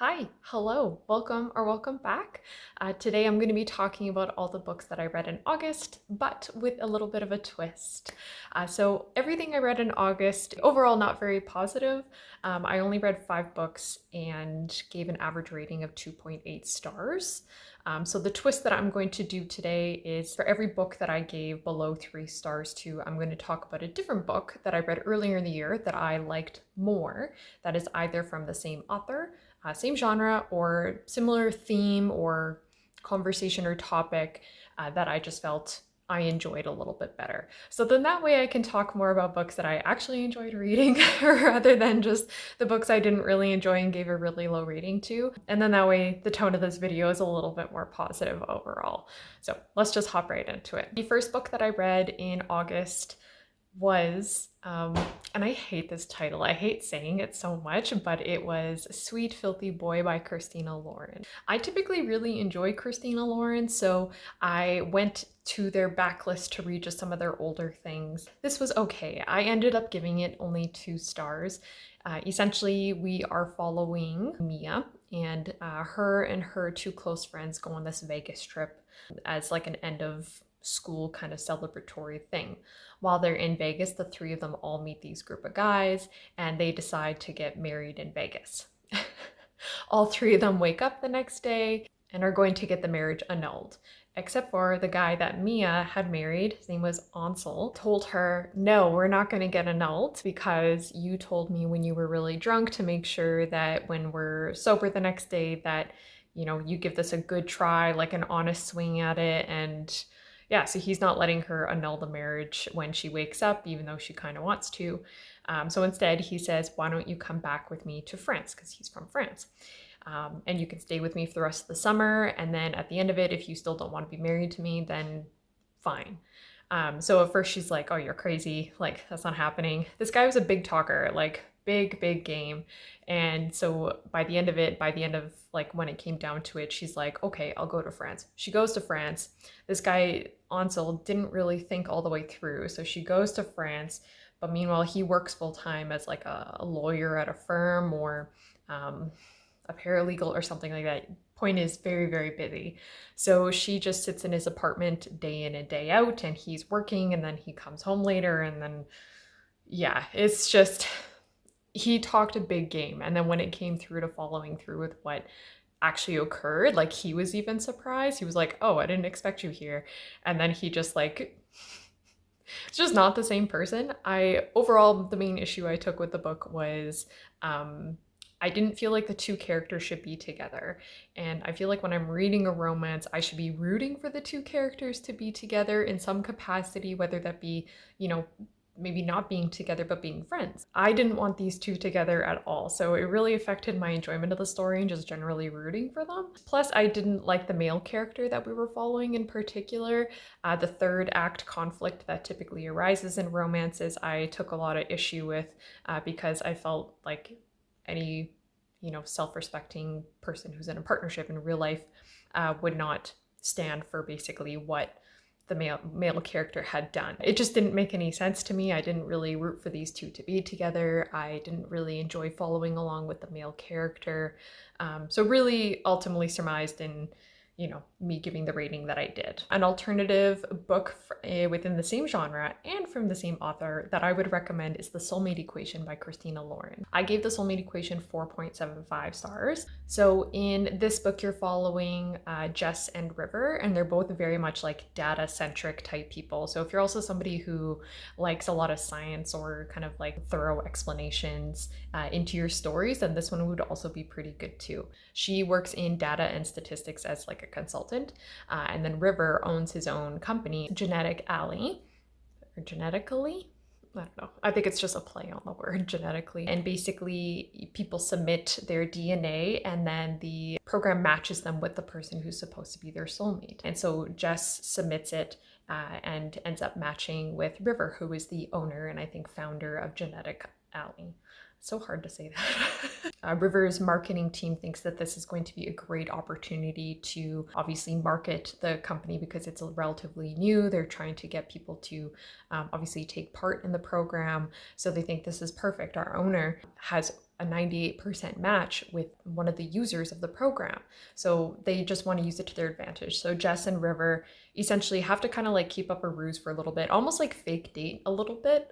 Hi, hello, welcome back. Today I'm going to be talking about all the books that I read in August, but with a little bit of a twist. So everything I read in August, overall not very positive. I only read 5 books and gave an average rating of 2.8 stars. So the twist that I'm going to do today is for every book that I gave below 3 stars to, I'm going to talk about a different book that I read earlier in the year that I liked more, that is either from the same author, same genre or similar theme or conversation or topic that I just felt I enjoyed a little bit better. So then that way I can talk more about books that I actually enjoyed reading rather than just the books I didn't really enjoy and gave a really low rating to. And then that way the tone of this video is a little bit more positive overall. So let's just hop right into it. The first book that I read in August was, and I hate this title, I hate saying it so much, but it was Sweet Filthy Boy by Christina Lauren. I typically really enjoy Christina Lauren, so I went to their backlist to read just some of their older things. This was okay. I ended up giving it only 2 stars. Essentially, we are following Mia, and her 2 close friends go on this Vegas trip as like an end of school kind of celebratory thing. While they're in Vegas, the 3 of them all meet these group of guys and they decide to get married in Vegas. All 3 of them wake up the next day and are going to get the marriage annulled. Except for the guy that Mia had married, his name was Ansel, told her, no, we're not going to get annulled because you told me when you were really drunk to make sure that when we're sober the next day that, you give this a good try, like an honest swing at it. And yeah, so he's not letting her annul the marriage when she wakes up, even though she kind of wants to. So instead, he says, why don't you come back with me to France? Because he's from France. And you can stay with me for the rest of the summer. And then at the end of it, if you still don't want to be married to me, then fine. So at first she's like, oh, you're crazy. Like, that's not happening. This guy was a big talker, like big game. And so by the end of like when it came down to it, she's like, okay, I'll go to France. She goes to France. This guy, Ansel, didn't really think all the way through. So she goes to France, but meanwhile, he works full time as like a lawyer at a firm or a paralegal or something like that. Point is, very busy. So she just sits in his apartment day in and day out, and he's working, and then he comes home later, and then yeah, it's just, he talked a big game. And then when it came through to following through with what actually occurred, like he was even surprised. He was like, oh, I didn't expect you here. And then he just like, it's just not the same person. Overall, the main issue I took with the book was, I didn't feel like the 2 characters should be together. And I feel like when I'm reading a romance, I should be rooting for the 2 characters to be together in some capacity, whether that be, maybe not being together, but being friends. I didn't want these 2 together at all. So it really affected my enjoyment of the story and just generally rooting for them. Plus, I didn't like the male character that we were following in particular. The 3rd act conflict that typically arises in romances, I took a lot of issue with because I felt like any, self-respecting person who's in a partnership in real life would not stand for basically what the male character had done. It just didn't make any sense to me. I didn't really root for these 2 to be together. I didn't really enjoy following along with the male character. So really ultimately surmised in, me giving the rating that I did. An alternative book within the same genre and from the same author that I would recommend is The Soulmate Equation by Christina Lauren. I gave The Soulmate Equation 4.75 stars. So in this book, you're following Jess and River, and they're both very much like data-centric type people. So if you're also somebody who likes a lot of science or kind of like thorough explanations into your stories, then this one would also be pretty good too. She works in data and statistics as like a consultant, and then River owns his own company, Genetic Alley, or Genetically. I don't know. I think it's just a play on the word genetically. And basically, people submit their DNA and then the program matches them with the person who's supposed to be their soulmate. And so Jess submits it and ends up matching with River, who is the owner and I think founder of Genetic Alley. So hard to say that. River's marketing team thinks that this is going to be a great opportunity to obviously market the company because it's relatively new. They're trying to get people to obviously take part in the program. So they think this is perfect. Our owner has a 98% match with one of the users of the program. So they just want to use it to their advantage. So Jess and River essentially have to kind of like keep up a ruse for a little bit, almost like fake date a little bit.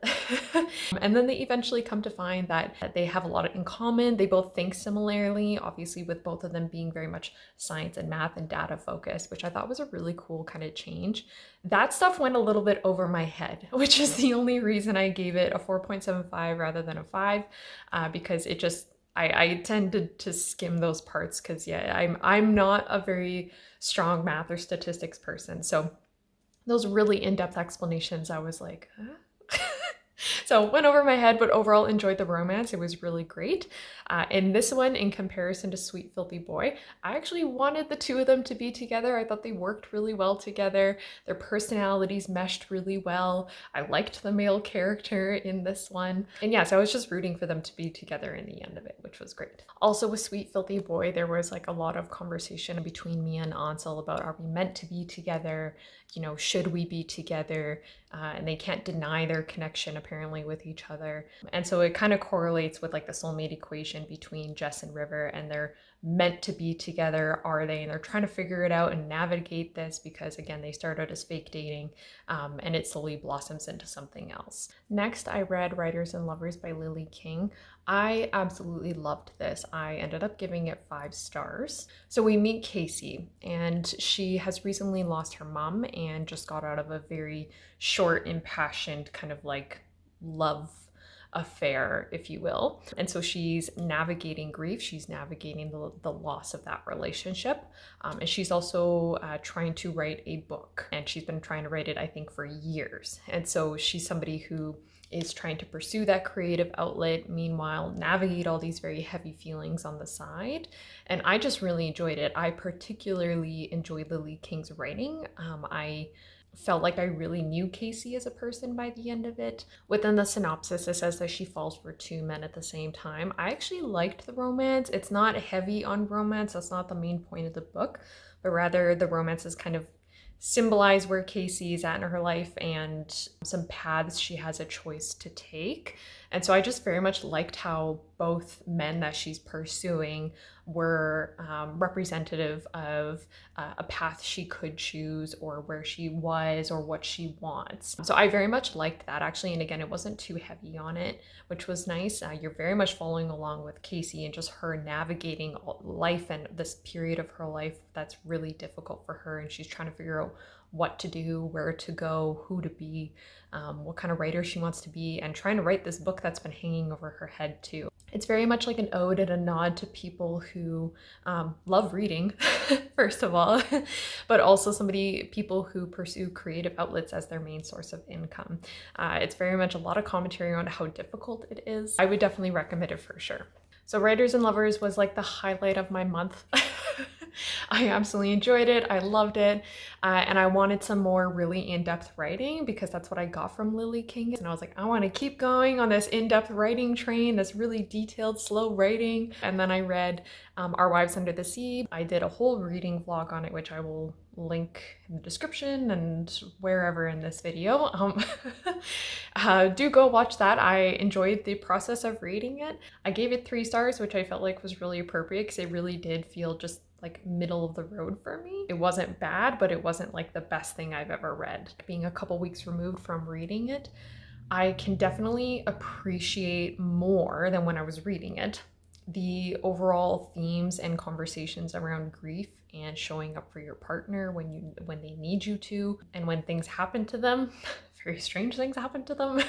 And then they eventually come to find that they have a lot in common. They both think similarly, obviously with both of them being very much science and math and data focused, which I thought was a really cool kind of change. That stuff went a little bit over my head, which is the only reason I gave it a 4.75 rather than a 5, because it just, I tended to skim those parts because yeah, I'm not a very strong math or statistics person. So those really in-depth explanations, I was like, huh? So went over my head, but overall enjoyed the romance. It was really great. In this one, in comparison to Sweet Filthy Boy, I actually wanted the two of them to be together. I thought they worked really well together. Their personalities meshed really well. I liked the male character in this one. And yes, I was just rooting for them to be together in the end of it, which was great. Also with Sweet Filthy Boy, there was like a lot of conversation between me and Ansel about, are we meant to be together? You know, should we be together? And they can't deny their connection apparently with each other. And so it kind of correlates with like the soulmate equation between Jess and River, and they're meant to be together, are they? And they're trying to figure it out and navigate this because again, they start out as fake dating, and it slowly blossoms into something else. Next, I read Writers and Lovers by Lily King. I absolutely loved this. I ended up giving it 5 stars. So we meet Casey, and she has recently lost her mom and just got out of a very short, impassioned kind of like love affair, if you will. And so she's navigating grief. She's navigating the loss of that relationship. And she's also trying to write a book. And she's been trying to write it, I think, for years. And so she's somebody who is trying to pursue that creative outlet, meanwhile navigate all these very heavy feelings on the side. And I just really enjoyed it. I particularly enjoyed Lily King's writing. I felt like I really knew Casey as a person by the end of it. Within the synopsis, it says that she falls for 2 men at the same time. I actually liked the romance. It's not heavy on romance. That's not the main point of the book, but rather the romance is kind of symbolize where Casey is at in her life and some paths she has a choice to take. And so I just very much liked how both men that she's pursuing were representative of a path she could choose, or where she was, or what she wants. So I very much liked that actually. And again, it wasn't too heavy on it, which was nice. You're very much following along with Casey and just her navigating life and this period of her life that's really difficult for her. And she's trying to figure out what to do, where to go, who to be, what kind of writer she wants to be, and trying to write this book that's been hanging over her head too. It's very much like an ode and a nod to people who love reading, first of all, but also people who pursue creative outlets as their main source of income. It's very much a lot of commentary on how difficult it is. I would definitely recommend it for sure. So Writers and Lovers was like the highlight of my month. I absolutely enjoyed it. I loved it. And I wanted some more really in-depth writing because that's what I got from Lily King. And I was like, I want to keep going on this in-depth writing train, this really detailed, slow writing. And then I read Our Wives Under the Sea. I did a whole reading vlog on it, which I will link in the description and wherever in this video. Do go watch that. I enjoyed the process of reading it. I gave it 3 stars, which I felt like was really appropriate because it really did feel just like middle of the road for me. It wasn't bad, but it wasn't like the best thing I've ever read. Being a couple weeks removed from reading it, I can definitely appreciate more than when I was reading it the overall themes and conversations around grief and showing up for your partner when they need you to, and when things happen to them, very strange things happen to them,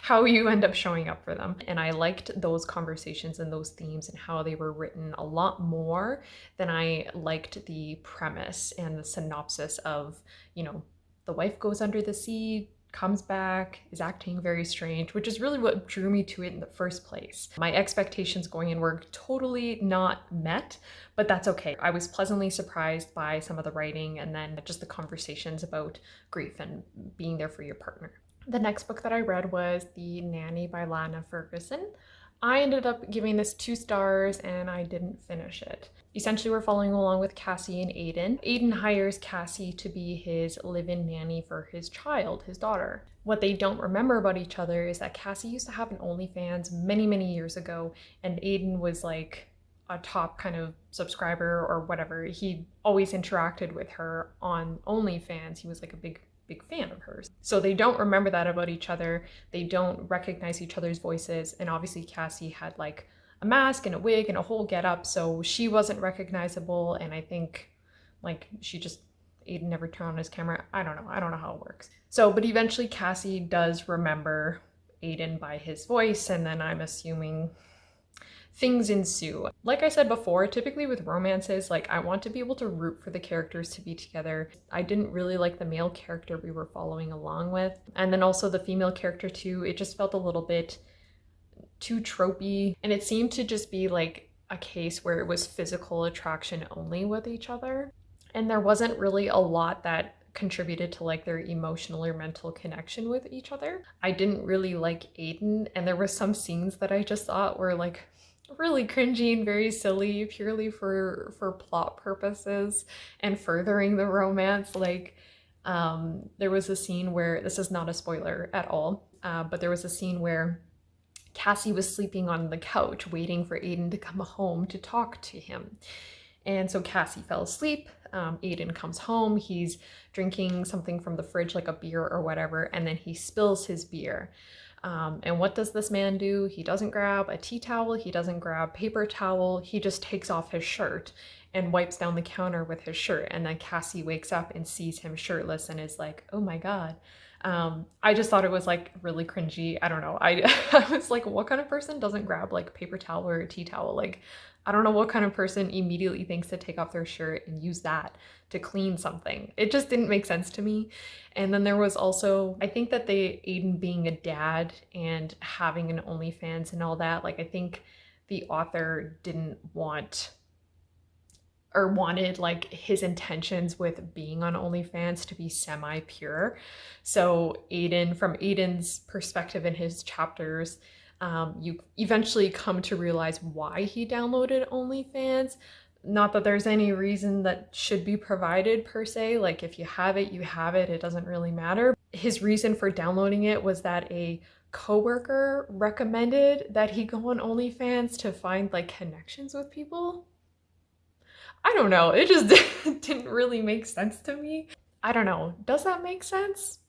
how you end up showing up for them. And I liked those conversations and those themes and how they were written a lot more than I liked the premise and the synopsis of, the wife goes under the sea, comes back, is acting very strange, which is really what drew me to it in the first place. My expectations going in were totally not met, but that's okay. I was pleasantly surprised by some of the writing and then just the conversations about grief and being there for your partner. The next book that I read was The Nanny by Lana Ferguson. I ended up giving this 2 stars and I didn't finish it. Essentially, we're following along with Cassie and Aiden. Aiden hires Cassie to be his live-in nanny for his child, his daughter. What they don't remember about each other is that Cassie used to have an OnlyFans many, many years ago, and Aiden was like a top kind of subscriber or whatever. He always interacted with her on OnlyFans. He was like a big fan of hers. So they don't remember that about each other. They don't recognize each other's voices. And obviously Cassie had like a mask and a wig and a whole get up, so she wasn't recognizable. And I think like Aiden never turned on his camera. I don't know how it works. So, but eventually Cassie does remember Aiden by his voice, and then I'm assuming things ensue. Like I said before, typically with romances, like I want to be able to root for the characters to be together. I didn't really like the male character we were following along with. And then also the female character too, it just felt a little bit too tropey. And it seemed to just be like a case where it was physical attraction only with each other. And there wasn't really a lot that contributed to like their emotional or mental connection with each other. I didn't really like Aiden, and there were some scenes that I just thought were like really cringy and very silly purely for plot purposes and furthering the romance. Like there was a scene where, this is not a spoiler at all, but there was a scene where Cassie was sleeping on the couch waiting for Aiden to come home to talk to him. And so Cassie fell asleep. Aiden comes home, he's drinking something from the fridge, like a beer or whatever, and then he spills his beer. And what does this man do? He doesn't grab a tea towel, he doesn't grab paper towel, he just takes off his shirt and wipes down the counter with his shirt. And then Cassie wakes up and sees him shirtless and is like, oh my God. I just thought it was like really cringy. I don't know. I was like, what kind of person doesn't grab like paper towel or a tea towel? Like, I don't know what kind of person immediately thinks to take off their shirt and use that to clean something. It just didn't make sense to me. And then there was also, I think that Aiden being a dad and having an OnlyFans and all that, like I think the author didn't want or wanted like his intentions with being on OnlyFans to be semi-pure. So from Aiden's perspective in his chapters, you eventually come to realize why he downloaded OnlyFans. Not that there's any reason that should be provided per se, like if you have it, you have it, it doesn't really matter. His reason for downloading it was that a coworker recommended that he go on OnlyFans to find like connections with people. I don't know, it just didn't really make sense to me. I don't know, does that make sense?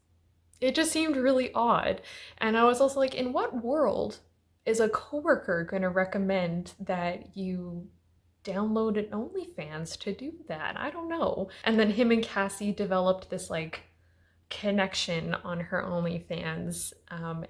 It just seemed really odd. And I was also like, in what world is a coworker gonna recommend that you download an OnlyFans to do that? I don't know. And then him and Cassie developed this like connection on her OnlyFans,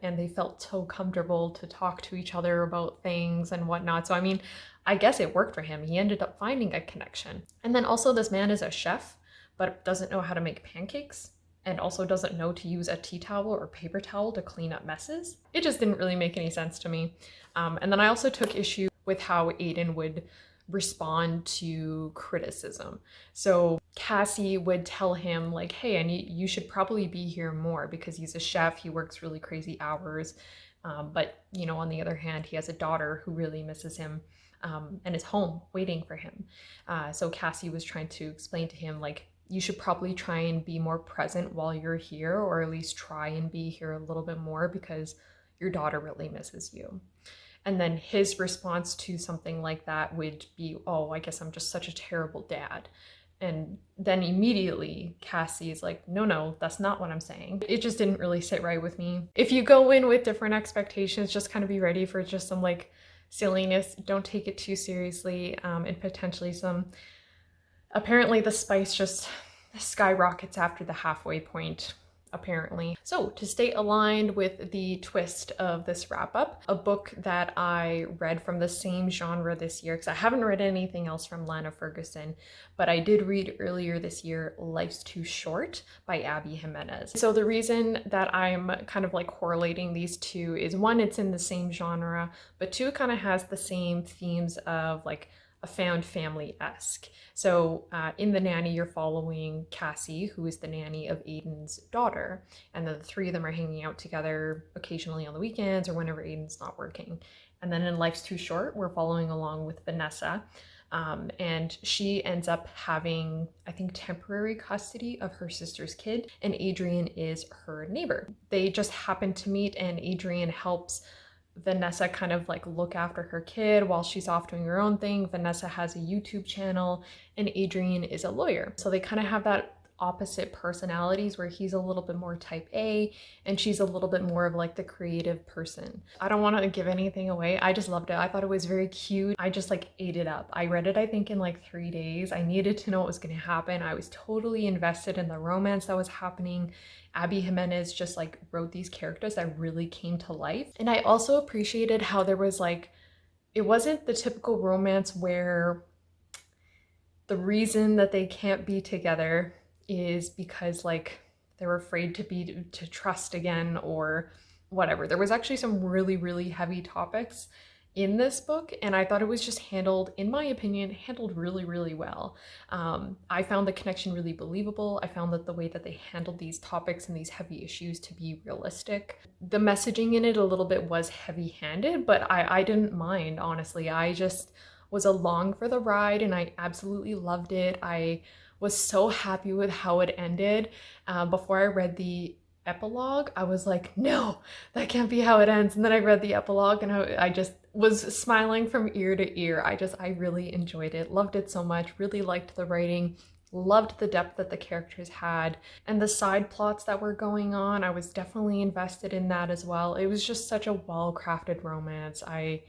and they felt so comfortable to talk to each other about things and whatnot. So I mean, I guess it worked for him. He ended up finding a connection. And then also this man is a chef, but doesn't know how to make pancakes, and also doesn't know to use a tea towel or paper towel to clean up messes. It just didn't really make any sense to me. And then I also took issue with how Aiden would respond to criticism. So Cassie would tell him like, hey, you should probably be here more because he's a chef, he works really crazy hours. But you know, on the other hand, he has a daughter who really misses him and is home waiting for him. So Cassie was trying to explain to him like, you should probably try and be more present while you're here, or at least try and be here a little bit more because your daughter really misses you. And then his response to something like that would be, oh, I guess I'm just such a terrible dad. And then immediately Cassie is like, no, that's not what I'm saying. It just didn't really sit right with me. If you go in with different expectations, just kind of be ready for just some like silliness. Don't take it too seriously, and potentially some, apparently the spice just skyrockets after the halfway point, apparently. So to stay aligned with the twist of this wrap up, a book that I read from the same genre this year, because I haven't read anything else from Lana Ferguson, but I did read earlier this year Life's Too Short by Abby Jimenez. So the reason that I'm kind of like correlating these two is, one, it's in the same genre, but two, it kind of has the same themes of like a found family-esque. So in The Nanny, you're following Cassie, who is the nanny of Aiden's daughter, and the three of them are hanging out together occasionally on the weekends or whenever Aiden's not working. And then in Life's Too Short, we're following along with Vanessa. And she ends up having, I think, temporary custody of her sister's kid, and Adrian is her neighbor. They just happen to meet, and Adrian helps Vanessa kind of like look after her kid while she's off doing her own thing. Vanessa has a YouTube channel, and Adrian is a lawyer. So they kind of have that opposite personalities, where he's a little bit more type A and she's a little bit more of like the creative person. I don't want to give anything away. I just loved it. I thought it was very cute. I just like ate it up. I read it, I think, in like 3 days. I needed to know what was going to happen. I was totally invested in the romance that was happening. Abby Jimenez just like wrote these characters that really came to life. And I also appreciated how there was like, it wasn't the typical romance where the reason that they can't be together is because like they're afraid to trust again or whatever. There was actually some really, really heavy topics in this book, and I thought it was just handled, in my opinion, handled really, really well. I found the connection really believable. I found that the way that they handled these topics and these heavy issues to be realistic. The messaging in it a little bit was heavy-handed, but I didn't mind, honestly. I just was along for the ride and I absolutely loved it. I was so happy with how it ended. Before I read the epilogue, I was like, no, that can't be how it ends. And then I read the epilogue and I just was smiling from ear to ear. I really enjoyed it, loved it so much, really liked the writing, loved the depth that the characters had, and the side plots that were going on. I was definitely invested in that as well. It was just such a well-crafted romance. I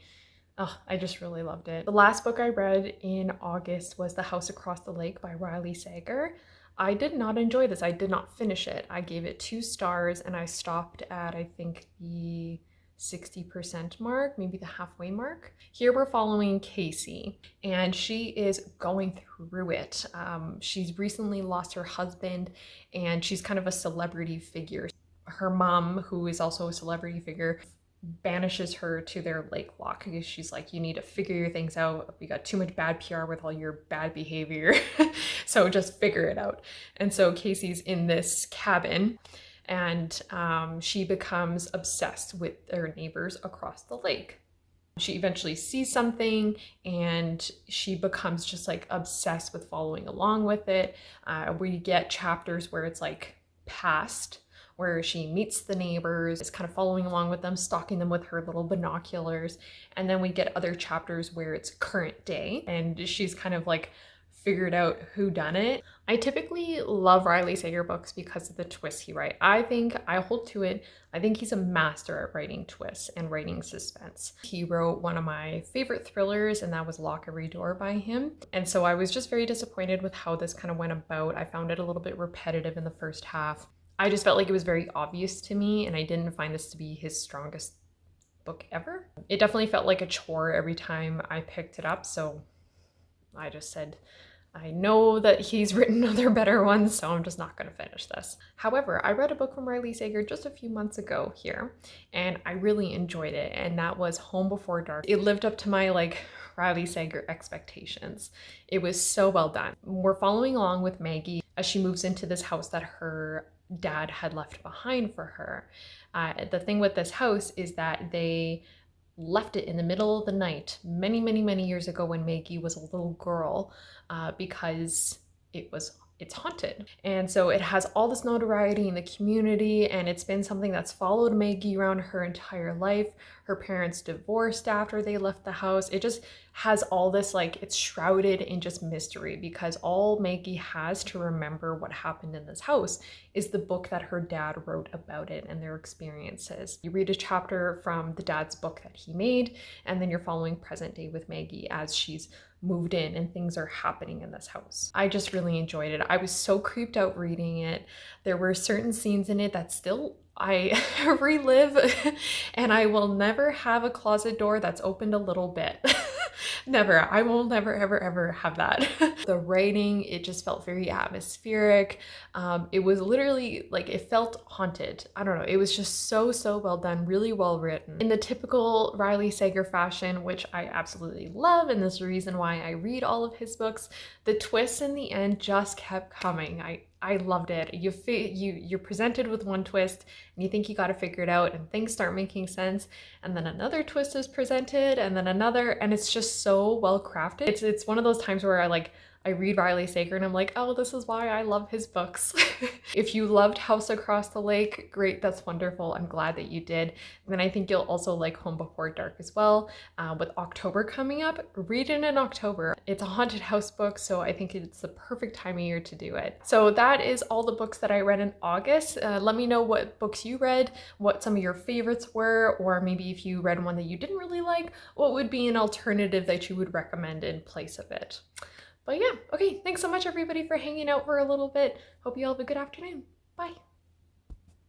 just really loved it. The last book I read in August was The House Across the Lake by Riley Sager. I did not enjoy this. I did not finish it. I gave it 2 stars and I stopped at, I think, the 60% mark, maybe the halfway mark. Here we're following Casey, and she is going through it. She's recently lost her husband, and she's kind of a celebrity figure. Her mom, who is also a celebrity figure, banishes her to their lake walk because she's like, you need to figure your things out. We got too much bad PR with all your bad behavior. So just figure it out. And so Casey's in this cabin, and she becomes obsessed with their neighbors across the lake. She eventually sees something and she becomes just like obsessed with following along with it. We get chapters where it's like past, where she meets the neighbors, is kind of following along with them, stalking them with her little binoculars. And then we get other chapters where it's current day and she's kind of like figured out who done it. I typically love Riley Sager books because of the twists he writes. I think I hold to it. I think he's a master at writing twists and writing suspense. He wrote one of my favorite thrillers, and that was Lock Every Door by him. And so I was just very disappointed with how this kind of went about. I found it a little bit repetitive in the first half. I just felt like it was very obvious to me, and I didn't find this to be his strongest book ever. It definitely felt like a chore every time I picked it up, so I just said, I know that he's written other better ones, so I'm just not going to finish this. However, I read a book from Riley Sager just a few months ago here, and I really enjoyed it, and that was Home Before Dark. It lived up to my Riley Sager expectations. It was so well done. We're following along with Maggie as she moves into this house that her dad had left behind for her. The thing with this house is that they left it in the middle of the night many, many, many years ago when Maggie was a little girl, because it's haunted. And so it has all this notoriety in the community, and it's been something that's followed Maggie around her entire life. Her parents divorced after they left the house. It just has all this, it's shrouded in just mystery, because all Maggie has to remember what happened in this house is the book that her dad wrote about it and their experiences. You read a chapter from the dad's book that he made, and then you're following present day with Maggie as she's moved in and things are happening in this house. I just really enjoyed it. I was so creeped out reading it. There were certain scenes in it that still I relive, and I will never have a closet door that's opened a little bit. Never. I will never, ever, ever have that. The writing, it just felt very atmospheric. It was literally it felt haunted. I don't know. It was just so, so well done, really well written. In the typical Riley Sager fashion, which I absolutely love, and this is the reason why I read all of his books, the twists in the end just kept coming. I loved it. You're presented with one twist and you think you got to figure it out and things start making sense, and then another twist is presented and then another, and it's just so well crafted. It's one of those times where I read Riley Sager and I'm like, oh, this is why I love his books. If you loved House Across the Lake, great, that's wonderful. I'm glad that you did. And then I think you'll also like Home Before Dark as well. With October coming up, read it in October. It's a haunted house book, so I think it's the perfect time of year to do it. So that is all the books that I read in August. Let me know what books you read, what some of your favorites were, or maybe if you read one that you didn't really like, what would be an alternative that you would recommend in place of it. But yeah, okay, thanks so much everybody for hanging out for a little bit. Hope you all have a good afternoon. Bye.